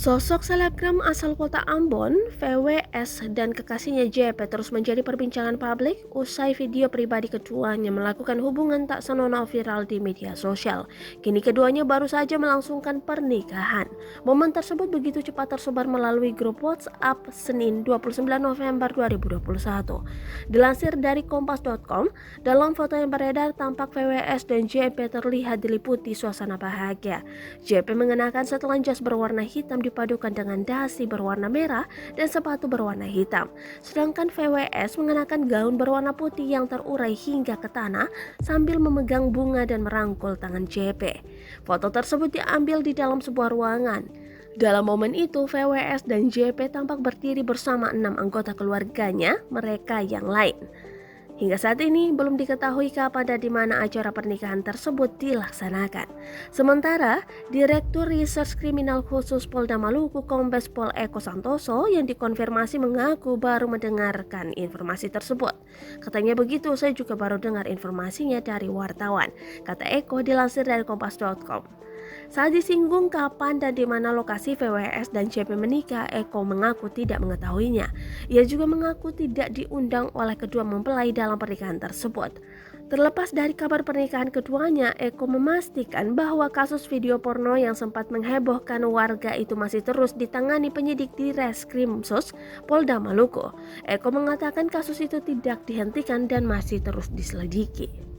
Sosok selebgram asal kota Ambon, VWS, dan kekasihnya JP terus menjadi perbincangan publik usai video pribadi keduanya melakukan hubungan tak senonoh viral di media sosial. Kini keduanya baru saja melangsungkan pernikahan. Momen tersebut begitu cepat tersebar melalui grup WhatsApp Senin 29 November 2021. Dilansir dari kompas.com, dalam foto yang beredar tampak VWS dan JP terlihat diliputi suasana bahagia. JP mengenakan setelan jas berwarna hitam dipadukan dengan dasi berwarna merah dan sepatu berwarna hitam. Sedangkan VWS mengenakan gaun berwarna putih yang terurai hingga ke tanah sambil memegang bunga dan merangkul tangan JP. Foto tersebut diambil di dalam sebuah ruangan. Dalam momen itu, VWS dan JP tampak berdiri bersama 6 anggota keluarganya mereka yang lain. Hingga saat ini belum diketahui kapan dan di mana acara pernikahan tersebut dilaksanakan. Sementara, Direktur Reserse Kriminal Khusus Polda Maluku Kombes Pol Eko Santoso yang dikonfirmasi mengaku baru mendengarkan informasi tersebut. Katanya begitu, saya juga baru dengar informasinya dari wartawan, kata Eko dilansir dari kompas.com. Saat disinggung kapan dan di mana lokasi VWS dan JP menikah, Eko mengaku tidak mengetahuinya. Ia juga mengaku tidak diundang oleh kedua mempelai dalam pernikahan tersebut. Terlepas dari kabar pernikahan keduanya, Eko memastikan bahwa kasus video porno yang sempat menghebohkan warga itu masih terus ditangani penyidik di Reskrimsus Polda Maluku. Eko mengatakan kasus itu tidak dihentikan dan masih terus diselidiki.